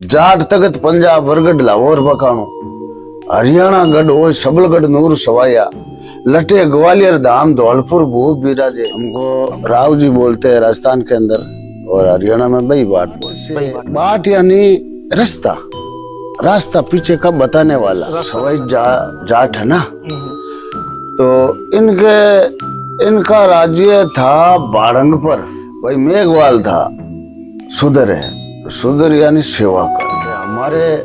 जाट तगत पंजाब बरगढ़ लाहौर बकानो हरियाणा गढ़ ओय सबलगढ़ नूर सवाया लटे ग्वालियर धाम धौलपुर भूप बिराजे। हमको राव जी बोलते हैं राजस्थान के अंदर, और हरियाणा में बई बाट बोलते हैं। बाट यानी रास्ता, रास्ता पीछे का बताने वाला। सवाई जाट है ना, तो इनका राज्य था बारंगपुर। भाई मेघवाल था, सुधर है, सुधर यानी सेवा कर। हमारे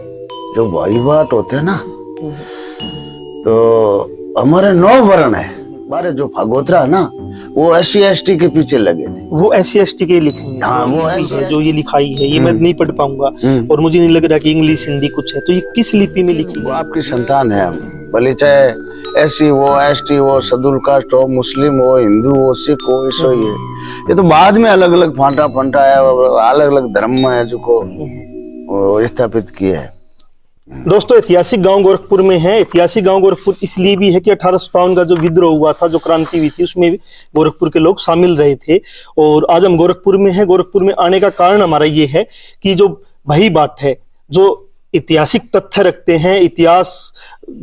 जो भाई बाट होते हैं ना, तो हमारे 9 वर्ण है। हमारे जो भागोत्रा है ना, वो SC/ST के पीछे लगे थे। वो SC/ST के लिखेंगे। हाँ, वो जो ये लिखाई है ये मैं नहीं पढ़ पाऊंगा, और मुझे नहीं लग रहा कि इंग्लिश हिंदी कुछ है। तो ये किस लिपि में लिखी है? वो आपकी संतान है। हम भले चाहे SC हो, ST हो, शेड्यूल कास्ट हो, मुस्लिम हो, हिंदू हो, सिख हो, ऐसा ही है। ये तो बाद में अलग अलग फांटा है, अलग अलग धर्म है जो को स्थापित किए है। दोस्तों, ऐतिहासिक गांव गोरखपुर में है। ऐतिहासिक गांव गोरखपुर इसलिए भी है कि 1857 का जो विद्रोह हुआ था, जो क्रांति हुई थी, उसमें गोरखपुर के लोग शामिल रहे थे। और आज हम गोरखपुर में हैं। गोरखपुर में आने का कारण हमारा ये है कि जो भाई बाट है, जो ऐतिहासिक तथ्य रखते हैं, इतिहास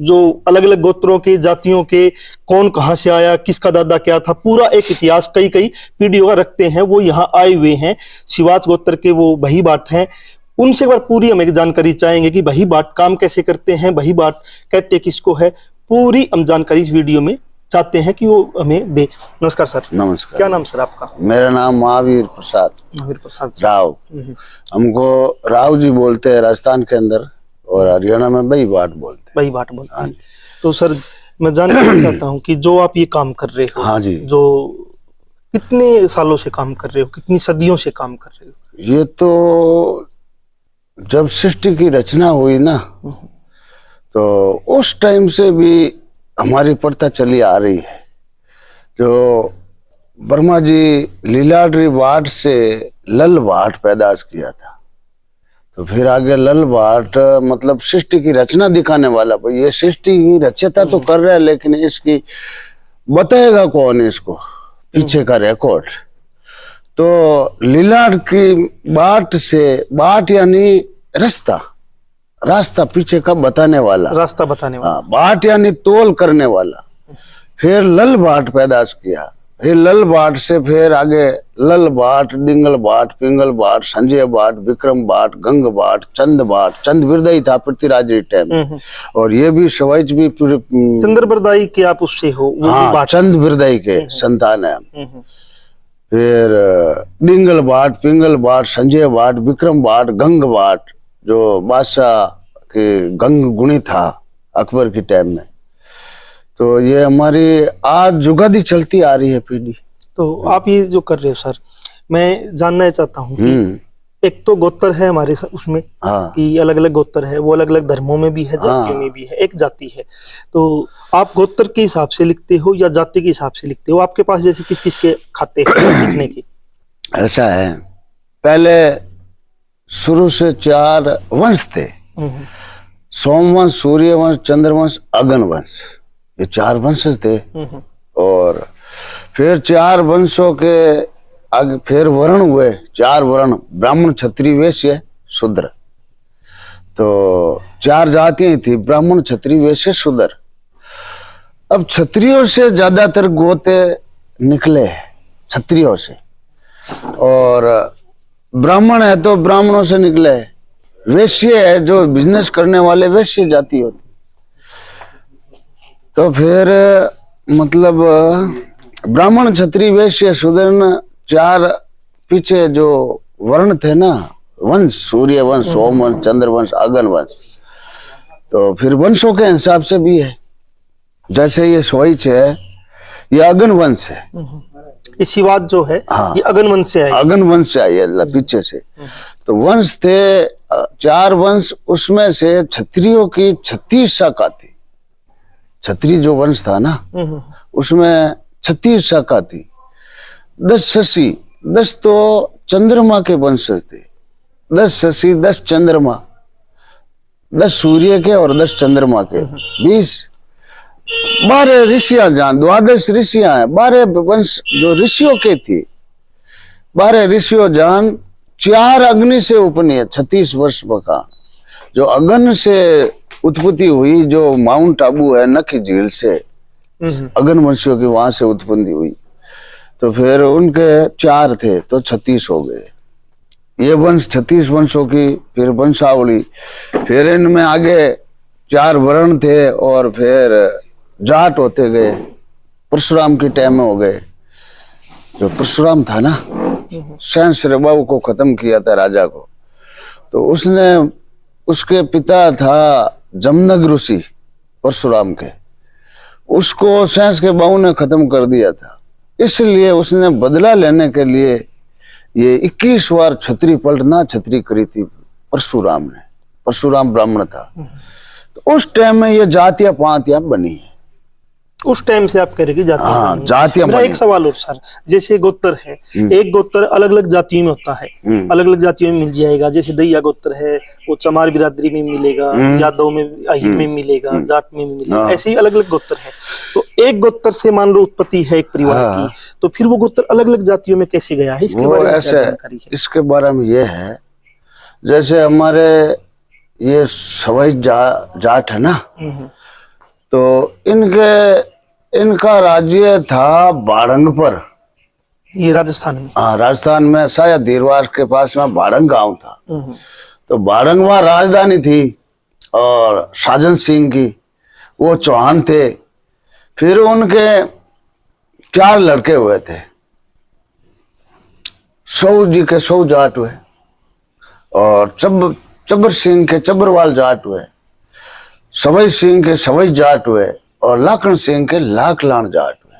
जो अलग अलग गोत्रों के, जातियों के, कौन कहां से आया, किसका दादा क्या था, पूरा एक इतिहास कई पीढ़ियों का रखते हैं, वो यहाँ आए हुए हैं। शिवाज गोत्र के वो भाई बाट हैं। उनसे एक बार पूरी हम एक जानकारी चाहेंगे कि भाई बाट काम कैसे करते हैं, भाई बाट कहते किसको है। पूरी हम जानकारी इस वीडियो में चाहते हैं कि वो हमें दे। नमस्कार सर। नमस्कार। क्या नाम सर आपका? मेरा नाम महावीर प्रसाद। महावीर प्रसाद राव। हमको राव जी बोलते हैं राजस्थान के अंदर, और हरियाणा में बई बाट बोलते हैं। भाई बाट बोलते हैं। तो सर, मैं जानना चाहता हूँ कि जो आप ये काम कर रहे हो, हाँ जी, जो कितने सालों से काम कर रहे हो, कितनी सदियों से काम कर रहे हो? ये तो जब सृष्टि की रचना हुई ना, तो उस टाइम से भी हमारी प्रथा चली आ रही है। जो ब्रह्मा जी लीलाद्री भाट से लल भाट पैदाश किया था, तो फिर आगे लल भाट मतलब सृष्टि की रचना दिखाने वाला। भाई ये सृष्टि की रचयिता तो कर रहा है, लेकिन इसकी बताएगा कौन इसको, पीछे का रिकॉर्ड। तो लीलाड की बाट से, बाट यानी रास्ता, रास्ता पीछे का बताने वाला, रास्ता बताने वाला। हाँ, बाट यानी तोल करने वाला। फिर लल बाट पैदाश किया। फिर लल बाट से फिर आगे लल बाट, डिंगल बाट, पिंगल बाट, संजय बाट, विक्रम बाट, गंग बाट, चंद बाट। चंद बिरदई था पृथ्वीराज के टाइम, और ये भी सवाइच भी चंद्र बिरदई के आप उससे हो? वो हाँ, चंद बिरदई के संतान है। फिर डिंगल बाट, पिंगल बाट, संजय बाट, विक्रम बाट, गंग बाट, जो बादशाह के गंग गुणी था अकबर के टाइम में। तो ये हमारी आज जुगादी चलती आ रही है पीढ़ी। तो आप ये जो कर रहे हो सर, मैं जानना चाहता हूँ कि एक तो गोत्र है हमारे उसमें, हाँ, कि अलग अलग गोत्र है, वो अलग अलग धर्मों में भी है, जातियों में भी है, एक जाति है। तो आप गोत्र के हिसाब से लिखते हो या जाति के हिसाब से लिखते हो? आपके पास जैसे किस किस के खाते हैं लिखने के? ऐसा है, पहले शुरू से 4 वंश थे। सोमवंश, सूर्यवंश, चंद्रवंश, अगनवंश, ये 4 वंश थे। और फिर 4 वंशों के आगे फिर वर्ण हुए, 4 वर्ण, ब्राह्मण, क्षत्रिय, वैश्य, शूद्र। तो 4 जातियां थी, ब्राह्मण, क्षत्रिय, वैश्य, शूद्र। अब क्षत्रियों से ज्यादातर गोते निकले क्षत्रियों से, और ब्राह्मण है तो ब्राह्मणों से निकले। वैश्य है जो बिजनेस करने वाले, वैश्य जाति होती। तो फिर मतलब ब्राह्मण, क्षत्रिय, वैश्य, शूद्र, 4 पीछे जो वर्ण थे ना, वंश, सूर्य वंश, सोमवंश, चंद्रवंश, अगन वंश। तो फिर वंशों के हिसाब से भी है। जैसे ये सोइच है, ये अगन वंश है। ये शिवाज जो है, हाँ, ये अगन वंश से है। अगन वंश से आई है पीछे से। तो वंश थे 4 वंश, उसमें से क्षत्रियों की 36 शाखा थी। क्षत्रिय जो वंश था ना, उसमें 36 शाखा थी। 10 शशि, 10 तो चंद्रमा के वंश थे। 10 शशि, 10 चंद्रमा, 10 सूर्य के और 10 चंद्रमा के, 20 12 ऋषियां जान, 12 ऋषियां हैं। 12 वंश जो ऋषियों के थी, 12 ऋषियों जान 4 अग्नि से उपनी है, 36 वर्ष का जो अगन से उत्पत्ति हुई, जो माउंट आबू है नखी झील से अगन वंशियों की वहां से उत्पत्ति हुई। तो फिर उनके 4 थे तो 36 हो गए। ये वंश 36 वंशों की फिर वंशावली। फिर इनमें आगे 4 वर्ण थे और फिर जाट होते गए। परशुराम के टाइम में हो गए। जो परशुराम था ना, सहस्त्र बाहु को खत्म किया था राजा को, तो उसने, उसके पिता था जमदग्नि ऋषि परशुराम के, उसको सहस्त्र बाहु ने खत्म कर दिया था। इसलिए उसने बदला लेने के लिए ये 21 बार छतरी पलटना छतरी करी थी परशुराम ने। परशुराम ब्राह्मण था, तो उस टाइम में ये जातियां पातियां बनी है। उस टाइम से आप कह रहे कि जातियां हाँ, बनी हैं। जातियां मेरा बनी। एक सवाल और सर, जैसे गोत्र है, एक गोत्र अलग अलग जातियों में होता है, अलग अलग जातियों में मिल जाएगा। जैसे दैया गोत्र है वो चमार बिरादरी में मिलेगा, यादव में, अहिर में मिलेगा, जाट में मिलेगा, ऐसे ही अलग अलग गोत्र है। तो एक गोत्र से मान लो उत्पत्ति है एक परिवार की, तो फिर वो गोत्र अलग अलग जातियों में कैसे गया है, इसके बारे में क्या जानकारी है? इसके बारे में ये है, जैसे हमारे ये सवाई जाट है ना, तो इनका राज्य था बाड़ंग पर। ये राजस्थान में? हाँ, राजस्थान में शायद देरवास के पास में बाड़ंग गांव था। तो बाड़ंग वहां राजधानी थी और साजन सिंह की, वो चौहान थे। फिर उनके 4 लड़के हुए थे। सौ जी के 100 जाट हुए और चब्बर सिंह के चब्बरवाल जाट हुए, सवई सिंह के सवई जाट हुए और लाखन सिंह के लाखलान जाट हुए।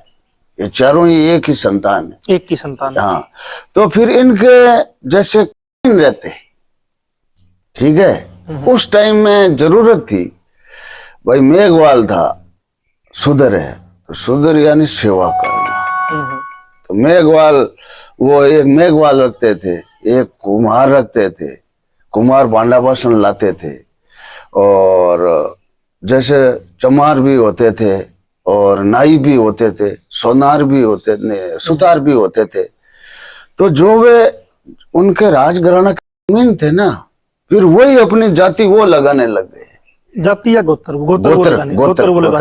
ये चारों ही एक ही संतान है, एक की संतान। हाँ। तो फिर इनके जैसे रहते, ठीक है, उस टाइम में जरूरत थी भाई। मेघवाल था, सुधर है, तो सुधर यानी सेवा करना। तो मेघवाल, वो एक मेघवाल रखते थे, एक कुम्हार रखते थे। कुम्हार भांडा बासन लाते थे, और जैसे चमार भी होते थे और नाई भी होते थे, सोनार भी होते थे, सुतार भी होते थे। तो जो वे उनके राजघराना के जमीन थे ना, फिर वही अपनी जाति वो लगाने लग गए। जाति या गोत्र वो लगाने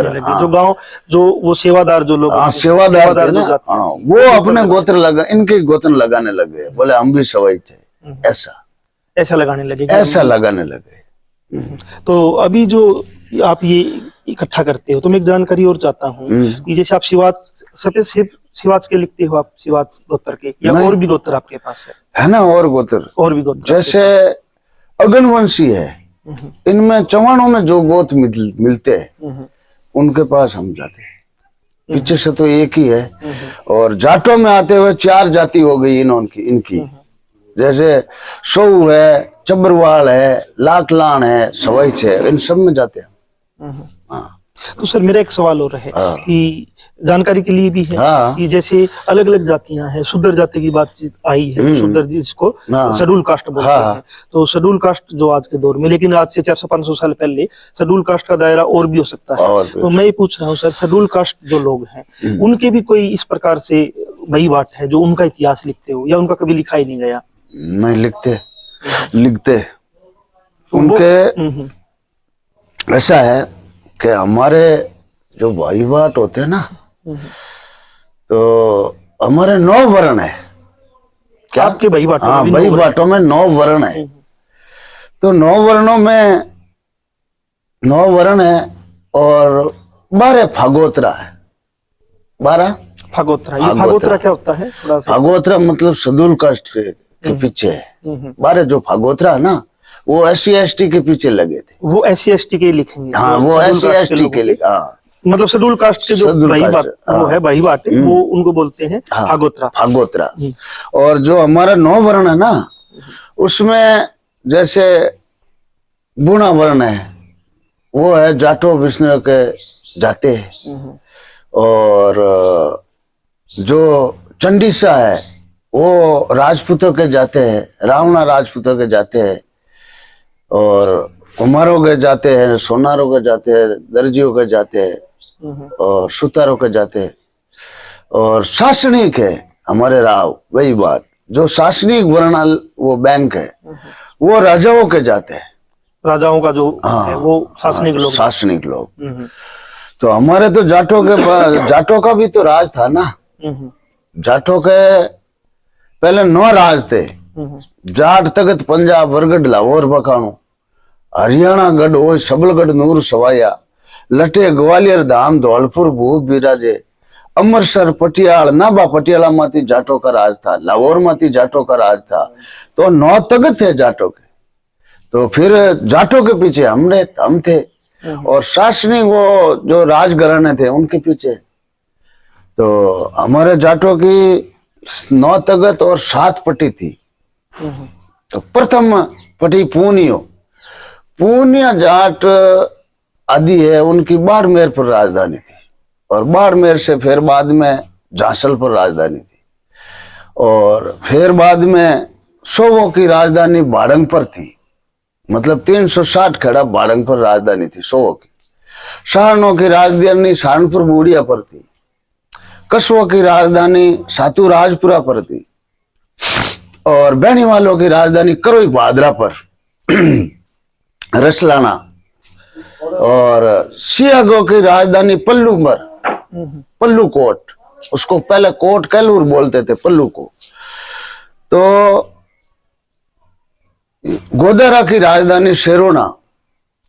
लगे। हाँ। जो गांव, जो वो सेवादार जो लोग, हाँ, सेवादार जो हाँ, जाति, वो अपने गोत्र लगा, इनके गोत्र लगाने लगे। बोले हम भी सवाई थे, ऐसा लगाने लगे, ऐसा लगाने लगे। तो अभी जो आप ये इकट्ठा करते हो, तो मैं एक जानकारी और चाहता हूँ कि जैसे आप सिवाच के लिखते हो, आप सिवाच गोत्र के, या और भी गोत्र आपके पास है ना? और भी गोत्र जैसे अगनवंशी है, इनमें चौहानों में जो गोत्र मिलते हैं उनके पास हम जाते हैं। पीछे से तो एक ही है। और जाटों में आते हुए 4 जाति हो गई इनकी। जैसे सौ है, चब्बरवाल है, लाखलान है, सवाई है, इन सब में जाते हैं। हाँ। तो सर मेरा एक सवाल और है कि जानकारी के लिए भी है कि जैसे अलग अलग जातियां हैं, शूद्र जाति की बातचीत आई है, शूद्र जिसको शेड्यूल कास्ट बोलते हैं। तो शेड्यूल कास्ट जो आज के दौर में, लेकिन आज से 400-500 साल पहले शेड्यूल कास्ट का दायरा और भी हो सकता है। तो मैं ये पूछ रहा हूँ सर, शेड्यूल कास्ट जो लोग हैं उनके भी कोई इस प्रकार से वही बात है जो उनका इतिहास लिखते हो, या उनका कभी लिखा ही नहीं गया? नहीं लिखते उनके। ऐसा है कि हमारे जो भाई बाट होते हैं ना, तो हमारे 9 वर्ण है। क्या आपके भाई बाटों? हाँ, भाई बाटों में 9 वर्ण है। तो 9 वर्णों में 9 वर्ण है और 12 फागोत्रा है। 12 फागोत्रा। ये फागोत्रा क्या होता है? थोड़ा सा। फागोत्रा मतलब शेड्यूल कास्ट के पीछे है। 12 जो फागोत्रा है ना, वो SC/ST के पीछे लगे थे। वो SC/ST के लिखेंगे? हाँ, वो SC/ST के लिखे। हाँ, मतलब शेड्यूल कास्ट के जो भाई बात वो है, भाई बात, वो उनको बोलते हैं फागोत्रा। और जो हमारा 9 वर्ण है ना, उसमें जैसे बुना वर्ण है, वो है जाटो विष्णु के जाते हैं। और जो चंडीसा है वो राजपूतों के जाते हैं, रावणा राजपूतों के जाते हैं। और कुम्हारों के जाते हैं, सोनारों के जाते हैं, दर्जियों के जाते हैं और सुतारों के जाते हैं। और शासनिक है हमारे राव, वही बात जो शासनिक वर्ण वो बैंक है वो राजाओं के जाते हैं। राजाओं का जो है वो शासनिक लोग। शासनिक लोग। तो हमारे तो जाटों का भी तो राज था ना। जाटों के पहले 9 राज थे। जाट तख्त पंजाब बरगढ़ लाहौर बकाणु हरियाणा गढ़ ओ सबलगढ़ नूर सवाया लटे ग्वालियर धाम धौलपुर भूप बिराजे अमृतसर पटियाल नाभा पटियाला माती जाटों का राज था, लाहौर माती जाटों का राज था। तो 9 तख्त थे जाटों के। तो फिर जाटों के पीछे हम थे और शासनिक वो जो राजघराने थे उनके पीछे। तो हमारे जाटों की 9 तख्त और 7 पट्टी थी। तो प्रथम पट्टी पूनिया जाट आदि है, उनकी बाड़मेर पर राजधानी थी और बाड़मेर से फिर बाद में झांसल पर राजधानी थी और फिर बाद में सोवों की राजधानी बाड़ंग पर थी। मतलब 360 खेड़ा बाड़ंग पर राजधानी थी सोवों की। सहारणों की राजधानी सहारनपुर बूढ़िया पर थी। कस्बों की राजधानी सातू राजपुरा पर थी और बैनीवालों की राजधानी करोई भादरा पर रसलाना और सियागो की राजधानी पल्लू पर पल्लू कोट, उसको पहले कोट कैलूर बोलते थे पल्लू को। तो गोदारा की राजधानी शेरोना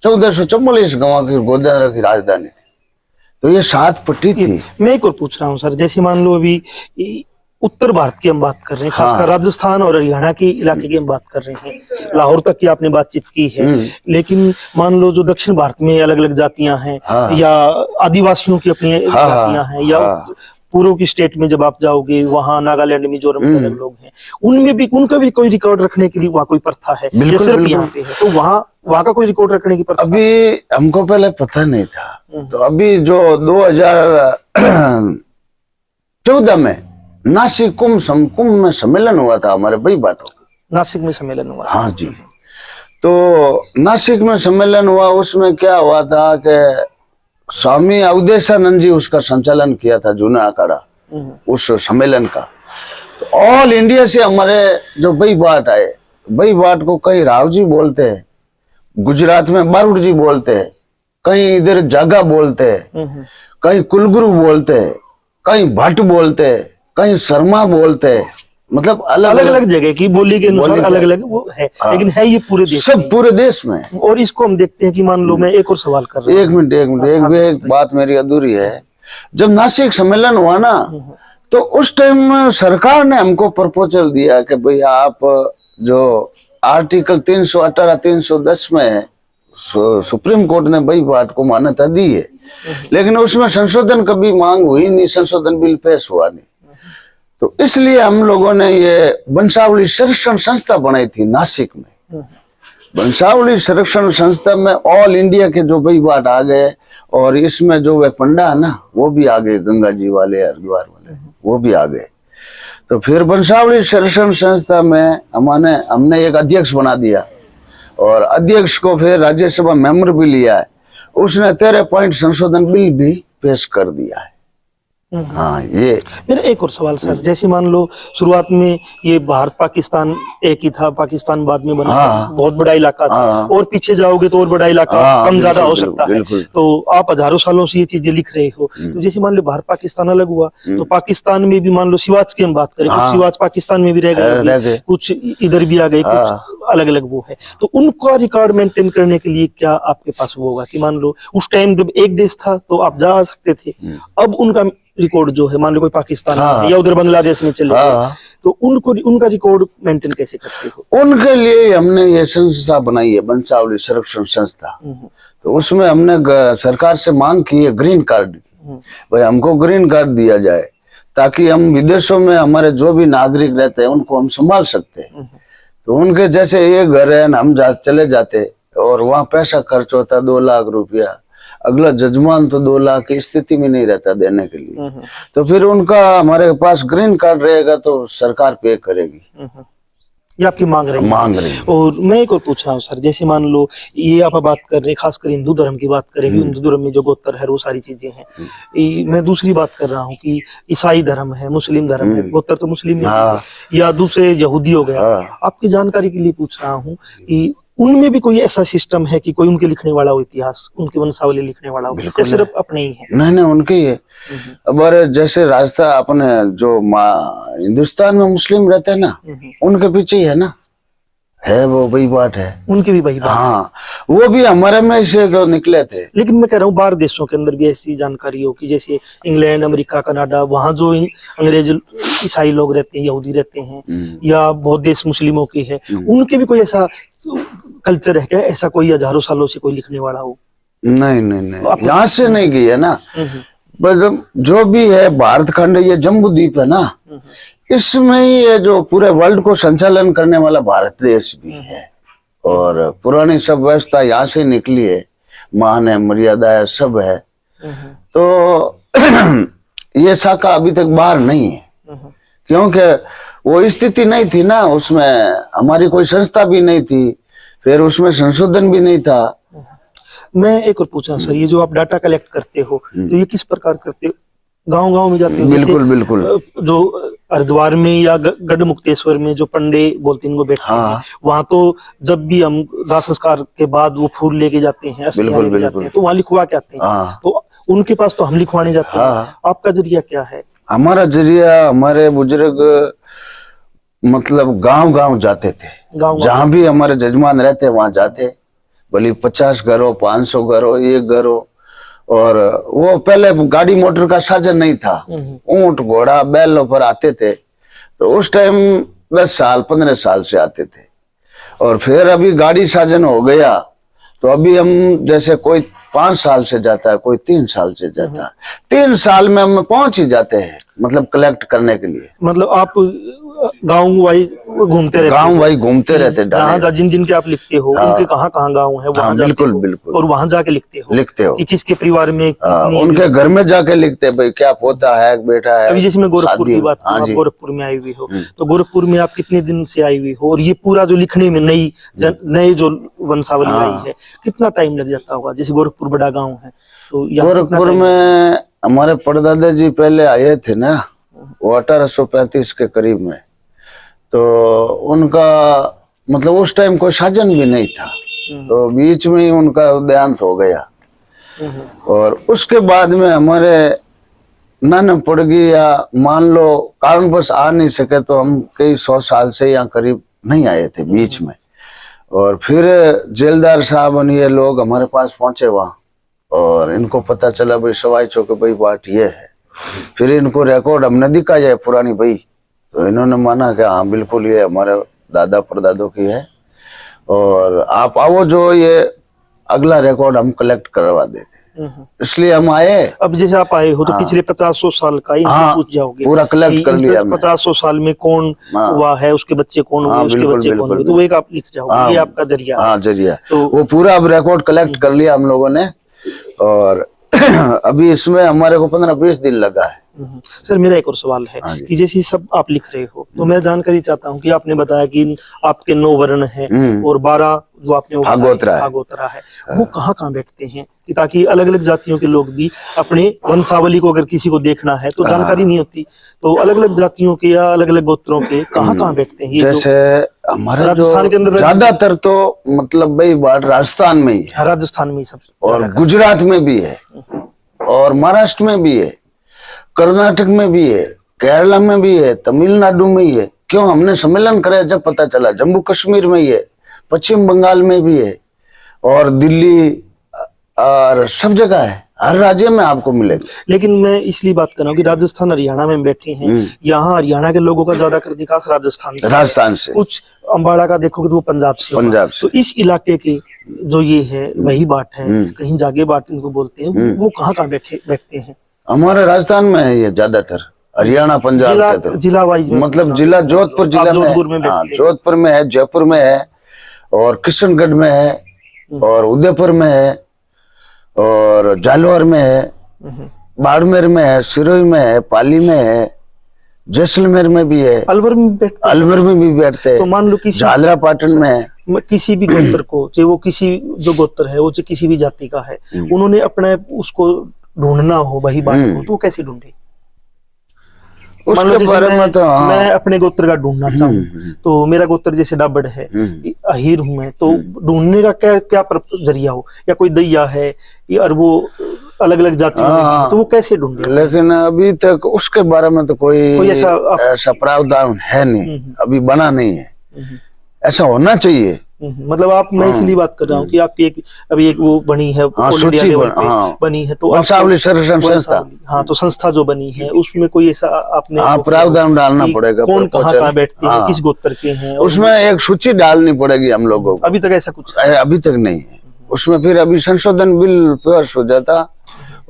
1444 गांव की गोदारा की राजधानी थी। तो ये 7 पट्टी थी। मैं एक और पूछ रहा हूँ सर, जैसे मान लो अभी उत्तर भारत की हम बात कर रहे हैं, खासकर राजस्थान और हरियाणा के इलाके की हम बात कर रहे हैं, लाहौर तक की आपने बातचीत की है। लेकिन मान लो जो दक्षिण भारत में अलग अलग जातियां हैं या आदिवासियों की अपनी जातियां हैं या पूर्व की स्टेट में जब आप जाओगे वहां नागालैंड मिजोरम के अलग लोग हैं, उनमें भी उनका भी कोई रिकॉर्ड रखने के लिए वहाँ कोई प्रथा है या सिर्फ यहाँ पे है? तो वहाँ का कोई रिकॉर्ड रखने की प्रथा अभी हमको पहले पता नहीं था। तो अभी जो 2014 में नासिक कुंभ में सम्मेलन हुआ था हमारे भाई बाटों। नासिक में सम्मेलन हुआ? हाँ जी। तो नासिक में सम्मेलन हुआ, उसमें क्या हुआ था कि स्वामी अवधेशानंद जी उसका संचालन किया था, जूना अखाड़ा उस सम्मेलन का। तो ऑल इंडिया से हमारे जो भाई बाट आए, भाई बाट को कहीं राव जी बोलते हैं, गुजरात में बारूड जी बोलते हैं, कहीं इधर जागा बोलते हैं, कहीं कुलगुरु बोलते हैं, कहीं भट्ट बोलते हैं, कहीं शर्मा बोलते हैं। मतलब अलग अलग जगह की बोली के अनुसार अलग अलग वो है। लेकिन है ये पूरे देश सब पूरे देश में। और इसको हम देखते हैं कि मान लो मैं एक और सवाल कर रहा हूँ। एक मिनट एक बात मेरी अधूरी है। जब नासिक सम्मेलन हुआ ना, तो उस टाइम सरकार ने हमको प्रपोजल दिया कि भाई आप जो आर्टिकल 318 310 में सुप्रीम कोर्ट ने भाई बात को मान्यता दी है, लेकिन उसमें संशोधन कभी मांग हुई नहीं, संशोधन बिल पेश हुआ नहीं। तो इसलिए हम लोगों ने ये वंशावली संरक्षण संस्था बनाई थी नासिक में। वंशावली संरक्षण संस्था में ऑल इंडिया के जो भाई बाट आ गए और इसमें जो वे पंडा है ना वो भी आ गए, गंगा जी वाले हरिद्वार वाले वो भी आ गए। तो फिर वंशावली संरक्षण संस्था में हमने एक अध्यक्ष बना दिया और अध्यक्ष को फिर राज्यसभा मेंबर भी लिया है। उसने 13 पॉइंट संशोधन बिल भी पेश कर दिया है। हाँ, ये मेरा एक और सवाल सर, जैसे मान लो शुरुआत में ये भारत पाकिस्तान एक ही था, पाकिस्तान बाद में बना, बहुत बड़ा इलाका था और पीछे जाओगे तो और बड़ा इलाका कम ज्यादा हो सकता है। तो आप हजारों सालों से ये चीजें लिख रहे हो। तो जैसे मान लो भारत पाकिस्तान अलग हुआ तो पाकिस्तान में भी मान लो सिवाच की हम बात करें, कुछ सिवाच पाकिस्तान में भी रह गए, कुछ इधर भी आ गए, कुछ अलग अलग वो है। तो उनका रिकॉर्ड मेंटेन करने के लिए क्या आपके पास वो होगा कि मान लो उस टाइम जब एक देश था तो आप जा सकते थे, अब उनका रिकॉर्ड जो है मान लो कोई पाकिस्तान या उधर बांग्लादेश में चले गए, तो उनका रिकॉर्ड मेंटेन कैसे करते हो? उनके लिए हमने ये संस्था बनाई है, वंशावली संरक्षण संस्था। तो उसमें हमने सरकार से मांग की है ग्रीन कार्ड की, भाई हमको ग्रीन कार्ड दिया जाए ताकि हम विदेशों में हमारे जो भी नागरिक रहते हैं उनको हम संभाल सकते हैं। तो उनके जैसे ये घर है हम चले जाते और वहां पैसा खर्च होता 2 लाख रुपया, अगला जजमान तो 2 लाख की स्थिति में नहीं रहता देने के लिए। तो फिर उनका हमारे पास ग्रीन कार्ड रहेगा तो सरकार पे करेगी। ये आपकी मांग रही है। और मैं एक और पूछ रहा हूँ सर, जैसे मान लो ये आप बात कर रहे हैं खासकर हिंदू धर्म की बात करें, हिंदू धर्म में जो गोत्र है वो सारी चीजें हैं। मैं दूसरी बात कर रहा हूँ कि ईसाई धर्म है, मुस्लिम धर्म है, गोत्र तो मुस्लिम में भी है, या दूसरे यहूदी हो गया। आपकी जानकारी के लिए पूछ रहा हूँ कि उनमें भी कोई ऐसा सिस्टम है कि कोई उनके लिखने वाला हो, इतिहास उनकी वंशावली लिखने वाला हो, या सिर्फ अपने ही है? नहीं नहीं, उनके ही है। अब जैसे राजस्थान अपने जो हिंदुस्तान में मुस्लिम रहते हैं ना, उनके पीछे ही है ना, है वो वही बात है, उनकी भी वही बात। हाँ, वो भी हमारे में से तो निकले थे। लेकिन मैं कह रहा हूँ बाहर देशों के अंदर भी ऐसी जानकारी हो कि जैसे इंग्लैंड, अमेरिका, कनाडा, वहां जो अंग्रेज ईसाई लोग रहते हैं, यहूदी रहते हैं, या बहुत देश मुस्लिमों के है, उनके भी कोई ऐसा कल्चर है क्या, ऐसा कोई हजारों सालों से कोई लिखने वाला हो? नहीं नहीं नहीं, यहाँ से नहीं गई है ना। जो भी है भारत खंड, ये जम्बू द्वीप है ना, इसमें ही ये जो पूरे वर्ल्ड को संचालन करने वाला भारत देश भी है, और पुरानी सब व्यवस्था यहाँ से निकली है, मान है, मर्यादा है, सब है। तो ये शाखा अभी तक बाहर नहीं है, क्योंकि वो स्थिति नहीं थी ना, उसमें हमारी कोई संस्था भी नहीं थी, फिर उसमें संशोधन भी नहीं था। मैं एक और पूछा सर, ये जो आप डाटा कलेक्ट करते हो तो ये किस प्रकार करते हो? गांव-गांव में जाते हो? बिल्कुल बिल्कुल। जो हरिद्वार में या गढ़ मुक्तेश्वर में जो पंडे बोलते हैं, इनको बैठते हैं, वहां तो जब भी हम दाह संस्कार के बाद वो फूल लेके जाते हैं, अस्थियां लेके जाते हैं, तो वहां लिखवा के आते हैं। तो उनके पास तो हम लिखवाने जाते हैं। आपका जरिया क्या है? हमारा जरिया, हमारे बुजुर्ग मतलब गांव गांव जाते थे, जहां भी हमारे जजमान रहते वहां जाते, भले 50 घर हो, 500 घर हो, 1 घर हो। और वो पहले गाड़ी मोटर का साधन नहीं था, ऊंट घोड़ा बैलों पर आते थे, तो उस टाइम 10 साल 15 साल से आते थे। और फिर अभी गाड़ी साधन हो गया, तो अभी हम जैसे कोई 5 साल से जाता है, कोई 3 साल से जाता है, 3 साल में हम पहुंच ही जाते हैं, मतलब कलेक्ट करने के लिए। मतलब आप गाँव वाइज घूमते रहते? गाँव वाइज घूमते रहते, जहाँ जिन जिन के आप लिखते हो, उनके कहाँ कहाँ गाँव है, वहाँ बिल्कुल बिल्कुल, और वहाँ जाके लिखते हो कि किसके परिवार में, उनके घर में जाके लिखते, भाई क्या पोता है, बेटा है। अभी जैसे मैं गोरखपुर की बात करूँ, आप गोरखपुर में आई हुई हो, तो गोरखपुर में आप कितने दिन से आई हुई हो, और ये पूरा जो लिखने में नई जो वंशावली आई है, कितना टाइम लग जाता होगा? जैसे गोरखपुर बड़ा गाँव है, तो गोरखपुर में हमारे परदादा जी पहले आए थे ना, वो 1835 के करीब में, तो उनका मतलब उस टाइम कोई साधन भी नहीं था, तो बीच में ही उनका देहांत हो गया। और उसके बाद में हमारे नाना पड़ गई, या मान लो कारणवश आ नहीं सके, तो हम कई 100 साल से यहाँ करीब नहीं आए थे बीच में। और फिर जेलदार साहब और ये लोग हमारे पास पहुंचे वहाँ, और इनको पता चला भाई सवाई चौके भाई बात ये है। फिर इनको रिकॉर्ड हमने दिखाया है पुरानी भाई, तो इन्होंने माना कि हाँ बिल्कुल ये हमारे दादा परदादों की है, और आप आओ, जो ये अगला रिकॉर्ड हम कलेक्ट करवा देते, इसलिए हम आए। अब जैसे आप आए हो तो पिछले 50-100 साल का ही पूछ जाओगे, पूरा कलेक्ट कर लिया 50-100 साल में कौन हुआ है, उसके बच्चे कौन हुए, उसके बच्चे कौन हुए, तो वो एक आप लिख जाओगे, ये आपका जरिया। हाँ जरिया, तो वो पूरा अब रिकॉर्ड कलेक्ट कर लिया हम लोगों ने, और अभी इसमें हमारे को 15-20 दिन लगा है। सर मेरा एक और सवाल है कि जैसे सब आप लिख रहे हो, तो मैं जानकारी चाहता हूँ कि आपने बताया कि आपके 9 वर्ण है और 12 जो आपने भागोतरा है, वो कहाँ कहाँ बैठते हैं, कि ताकि अलग अलग जातियों के लोग भी अपने वंशावली को अगर किसी को देखना है तो जानकारी नहीं होती, तो अलग अलग जातियों के या अलग अलग गोत्रों के कहाँ कहाँ बैठते हैं? जैसे हमारे राजस्थान के अंदर ज्यादातर तो मतलब भाई बात राजस्थान में ही है, राजस्थान में सब, और गुजरात में भी है, और महाराष्ट्र में भी है, कर्नाटक में भी है, केरला में भी है, तमिलनाडु में ही है। क्यों हमने सम्मेलन कराया जब पता चला, जम्मू कश्मीर में ही है, पश्चिम बंगाल में भी है, और दिल्ली और सब जगह है, हर राज्य में आपको मिलेगा। लेकिन मैं इसलिए बात कर रहा हूँ कि राजस्थान हरियाणा में बैठे हैं, यहाँ हरियाणा के लोगों का ज्यादातर निकास राजस्थान से, कुछ अम्बाड़ा का देखोगे तो वो पंजाब से। तो इस इलाके के जो ये है वही बाट है, कहीं जागे बाट इनको बोलते हैं, वो कहाँ कहाँ बैठते हैं? हमारे राजस्थान में है ये ज्यादातर, हरियाणा पंजाब जिला वाइज, मतलब जिला जोधपुर जिला में, जोधपुर में है, जयपुर में है, और किशनगढ़ में है, और उदयपुर में है, और जालौर में है, बाड़मेर में है, सिरोही में है, पाली में है, जैसलमेर में भी है, अलवर में बैठते हैं। अलवर में भी बैठते तो हैं, मान लो किसी झालरा पाटन में है। किसी भी गोत्र को, चाहे वो किसी जो गोत्र है वो किसी भी जाति का है, उन्होंने अपने उसको ढूंढना हो वही बात को, तो वो कैसे ढूंढे? मान लो उसके जैसे बारे में तो हाँ। मैं अपने गोत्र का ढूंढना चाहूँ, तो मेरा गोत्र जैसे डाबड़ है, अहीर हूं मैं, तो ढूंढने का क्या क्या जरिया हो, या कोई दैया है या और वो अलग अलग जातियों में भी है, तो वो कैसे ढूंढे? लेकिन अभी तक उसके बारे में तो कोई ऐसा प्रावधान है नहीं, अभी बना नहीं है। ऐसा होना चाहिए। मतलब आप, मैं इसलिए बात कर रहा हूँ कि आपकी एक अभी एक वो बनी है, ऑल इंडिया लेवल पे बनी है, तो वंशावली संरक्षण संस्था, हाँ, तो संस्था जो बनी है उसमें कोई ऐसा आपने प्रावधान डालना पड़ेगा, कौन कहाँ बैठते हैं, किस गोत्र के हैं, उसमें एक सूची डालनी पड़ेगी हम लोगों को। अभी तक ऐसा कुछ अभी तक नहीं है उसमें। फिर अभी संशोधन बिल पास हो जाता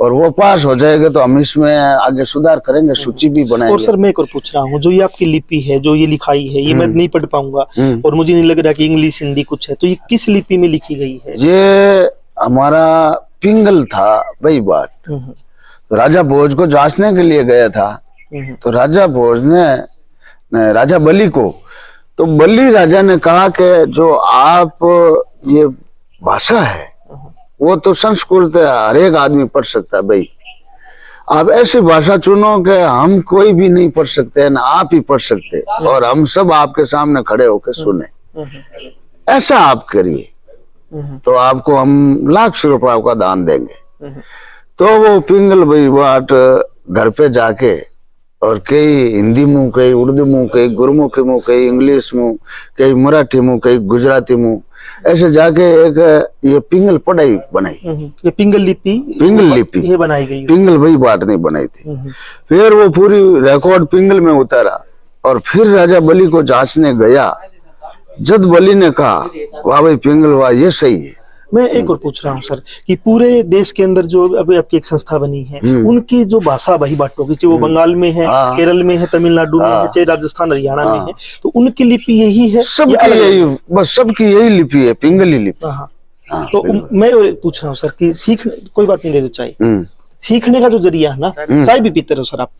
और वो पास हो जाएगा तो हम इसमें आगे सुधार करेंगे, सूची भी बनाएंगे। और सर मैं एक और पूछ रहा हूँ, जो ये आपकी लिपि है, जो ये लिखाई है, ये मैं नहीं पढ़ पाऊंगा और मुझे नहीं लग रहा कि इंग्लिश हिंदी कुछ है, तो ये किस लिपि में लिखी गई है? ये हमारा पिंगल था भाई बाट, तो राजा भोज को जांचने के लिए गया था, तो राजा भोज ने राजा बलि को, तो बलि राजा ने कहा कि जो आप ये भाषा है वो तो संस्कृत है, हर एक आदमी पढ़ सकता है भाई, आप ऐसी भाषा चुनो कि हम कोई भी नहीं पढ़ सकते ना आप ही पढ़ सकते, और हम सब आपके सामने खड़े होकर सुने, ऐसा आप करिए तो आपको हम ₹1,00,000 का दान देंगे। तो वो पिंगल भाई बाट घर पे जाके और कई हिंदी मुंह, कई उर्दू मुंह, कई गुरमुखी मुंह, कई इंग्लिश मुंह, कई मराठी मुंह, कई गुजराती मुंह, ऐसे जाके एक ये पिंगल पढ़ाई बनाई। ये पिंगल लिपि ये बनाई गई, पिंगल भाई बाट नहीं बनाई थी। फिर वो पूरी रिकॉर्ड पिंगल में उतारा और फिर राजा बलि को जांचने गया। जब बलि ने कहा वाह भाई पिंगल वाह ये सही है। मैं एक और पूछ रहा हूँ सर कि पूरे देश के अंदर जो अभी आपकी एक संस्था बनी है, उनकी जो भाषा वही बाटों की, चाहे वो बंगाल में है, केरल में है, तमिलनाडु में है, चाहे राजस्थान हरियाणा में है, तो उनकी लिपि यही है? सबकी यही, बस सबकी यही लिपि है, पिंगली लिपि। तो मैं पूछ रहा हूँ सर कि कोई बात नहीं, दे दो चाय, सीखने का जो जरिया है ना, चाय भी पीते रहो सर आप,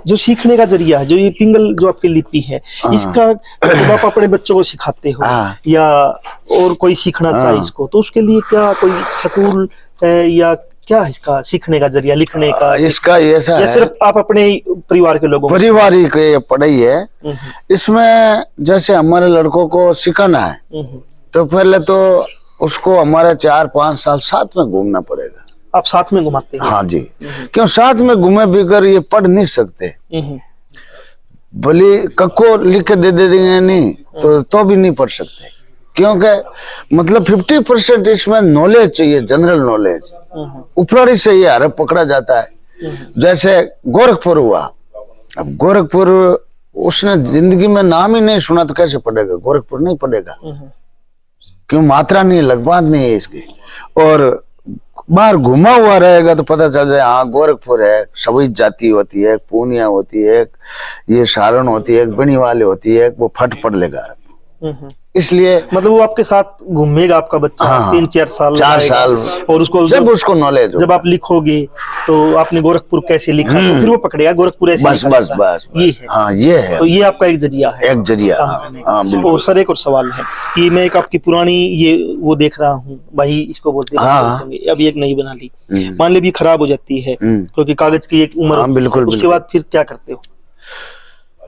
जो सीखने का जरिया है, जो ये पिंगल जो आपकी लिपि है, इसका जब आप अपने बच्चों को सिखाते हो या और कोई सीखना चाहे इसको, तो उसके लिए क्या कोई स्कूल है या क्या है इसका सीखने का जरिया, लिखने का? इसका ऐसा है, सिर्फ आप अपने परिवार के लोगों, परिवार के पढ़ाई है। इसमें जैसे हमारे लड़कों को सिखाना है तो पहले तो उसको हमारे 4-5 साल साथ में घूमना पड़ेगा। आप साथ में घुमाते हैं? हाँ जी, क्यों साथ में घूमे बिगर ये पढ़ नहीं सकते। भले कक्को लिख के दे देंगे नहीं तो भी नहीं पढ़ सकते, क्योंकि मतलब 50% इसमें नॉलेज चाहिए, जनरल नॉलेज। उपराड़ी से ये हर पकड़ा जाता है। जैसे गोरखपुर हुआ, अब गोरखपुर उसने जिंदगी में नाम ही नहीं सुना तो कैसे पढ़ेगा? गोरखपुर नहीं पढ़ेगा, क्यों मात्रा नहीं, लगबात नहीं है इसकी। और बाहर घुमा हुआ रहेगा तो पता चल जाए हाँ गोरखपुर है, सभी जाति होती है, पूनिया होती है, ये सारण होती है, बनीवाले होती है, वो फट पड़ लेगा। इसलिए मतलब वो आपके साथ घूमेगा आपका बच्चा 3-4 साल, 4 साल, और जब उसको नॉलेज, जब आप लिखोगे तो आपने गोरखपुर कैसे लिखा, तो फिर वो पकड़ेगा गोरखपुर ऐसे बस बस बस ये है। हाँ ये है, तो ये आपका एक जरिया है, एक जरिया। और सर एक और सवाल है कि मैं एक आपकी पुरानी ये वो देख रहा हूँ भाई, इसको बोलते हैं अभी एक नई बना ली, मान ली भी खराब हो जाती है क्योंकि कागज की एक उम्र, बिल्कुल, उसके बाद फिर क्या करते हो?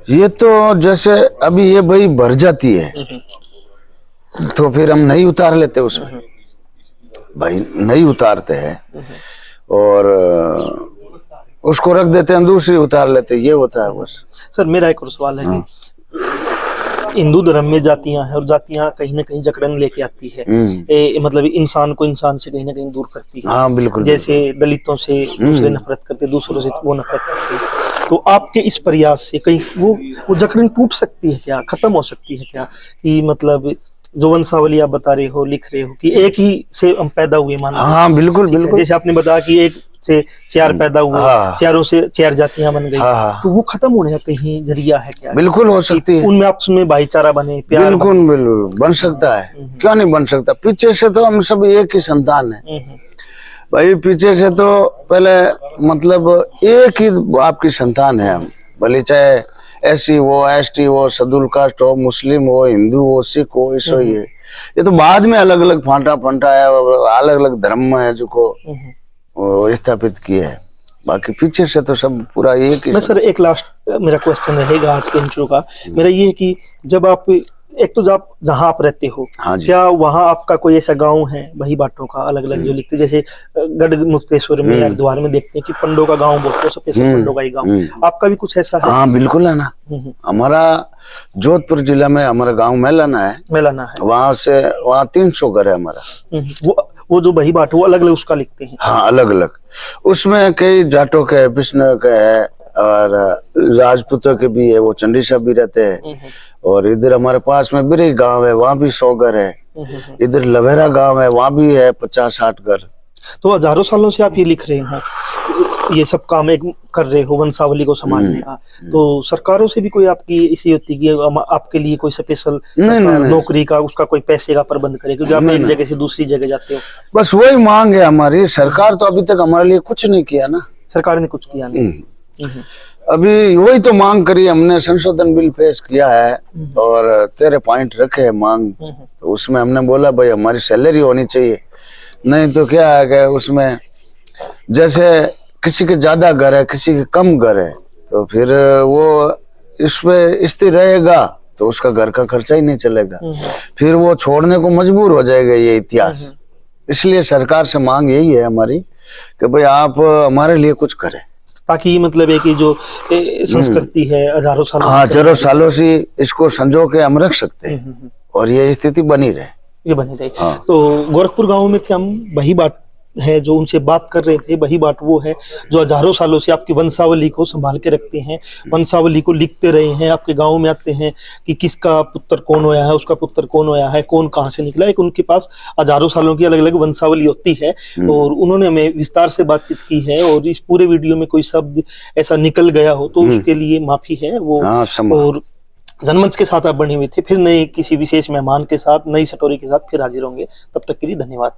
ये तो जैसे अभी ये भाई भर जाती है तो फिर हम नहीं उतार लेते उसमें, भाई नहीं उतारते हैं और उसको रख देते हैं, दूसरी उतार लेते, ये होता है बस। सर मेरा एक और सवाल है कि हिंदू धर्म में जातियां हैं और जातियां कहीं ना कहीं जकड़न लेके आती है, मतलब इंसान को इंसान से कहीं ना कहीं दूर करती है। हाँ बिल्कुल, जैसे दलितों से दूसरे नफरत करते, दूसरों से वो नफरत करते, तो आपके इस प्रयास से कहीं वो जकड़न टूट सकती है क्या, खत्म हो सकती है क्या? कि मतलब जो वंशावली आप बता रहे हो, लिख रहे हो कि एक ही से हम पैदा हुए, मान लो। हाँ बिल्कुल बिल्कुल, जैसे आपने बताया कि एक से 4 पैदा हुए, चारों से 4 जातियां बन गई, तो वो खत्म होने का कहीं जरिया है क्या? बिल्कुल हो सकती है, उनमें आपस में भाईचारा बने, प्यार बिल्कुल बिल्कुल बन सकता है, क्यों नहीं बन सकता? पीछे से तो हम सब एक ही संतान है भाई, पीछे से तो पहले मतलब एक ही आपकी संतान है हम, भले चाहे SC हो, ST हो, शेड्यूल कास्ट हो, मुस्लिम हो, हिंदू हो, सिख हो, ऐसा ही है। ये तो बाद में अलग अलग फांटा है, अलग अलग धर्म है जो को स्थापित किए है। बाकी पीछे से तो सब पूरा एक ही। मैं सर एक लास्ट मेरा क्वेश्चन रहेगा आज के इंटरव्यू का, मेरा ये है कि जब आप एक तो जहाँ आप रहते हो, हाँ जी। क्या वहाँ आपका कोई ऐसा गांव है वही बाटों का अलग अलग जो लिखते, जैसे गढ़ मुक्तेश्वर में हरिद्वार में देखते हैं कि पंडों का गांव बोलते हैं, स्पेशल पंडों का ही गांव, आपका भी कुछ ऐसा है? हाँ बिल्कुल है ना। हमारा जोधपुर जिला में हमारा गांव मेलाना है, वहां से वहाँ 300 घर है हमारा। वो जो बही बाट वो अलग अलग उसका लिखते हैं? हाँ अलग अलग, उसमें कई जाटों के, बिश्नोई के है और राजपूतों के भी है, वो चंडी साहब भी रहते हैं। और इधर हमारे पास में बिरई गांव है, वहाँ भी 100 घर है। इधर लवेरा गांव है, वहाँ भी है 50-60 घर। तो हजारों सालों से आप ये लिख रहे हो, ये सब काम एक कर रहे हो वंशावली को संभालने का, तो सरकारों से भी कोई आपकी इसी होती कि आपके लिए कोई स्पेशल नौकरी का, उसका कोई पैसे का प्रबंध करे, क्योंकि आप एक जगह से दूसरी जगह जाते हो? बस वही मांग है हमारी। सरकार तो अभी तक हमारे लिए कुछ नहीं किया ना, सरकार ने कुछ किया नहीं। अभी वही तो मांग करी हमने, संशोधन बिल पेश किया है और 13 पॉइंट रखे है मांग। तो उसमें हमने बोला भाई हमारी सैलरी होनी चाहिए, नहीं तो क्या है कि उसमें जैसे किसी के ज्यादा घर है, किसी के कम घर है, तो फिर वो इसमें स्थिर रहेगा तो उसका घर का खर्चा ही नहीं चलेगा, फिर वो छोड़ने को मजबूर हो जाएगा ये इतिहास। इसलिए सरकार से मांग यही है हमारी कि भाई आप हमारे लिए कुछ करें, ताकि मतलब है कि जो संस्कृति है हजारों सालों, हाँ हजारों सालों से इसको संजो के हम रख सकते हैं और ये स्थिति बनी रहे, ये बनी रहे। हाँ। तो गोरखपुर गांव में थे हम, बही बाट है जो उनसे बात कर रहे थे। बही बाट वो है जो हजारों सालों से आपकी वंशावली को संभाल के रखते हैं, वंशावली को लिखते रहे हैं। आपके गांव में आते हैं कि किसका पुत्र कौन होया है, उसका पुत्र कौन होया है, कौन कहाँ से निकला है, उनके पास हजारों सालों की अलग अलग वंशावली होती है। और उन्होंने हमें विस्तार से बातचीत की है, और इस पूरे वीडियो में कोई शब्द ऐसा निकल गया हो तो उसके लिए माफी है वो। और जनमंच के साथ आप बने हुए थे, फिर नए किसी विशेष मेहमान के साथ, नई स्टोरी के साथ फिर हाजिर होंगे। तब तक के लिए धन्यवाद।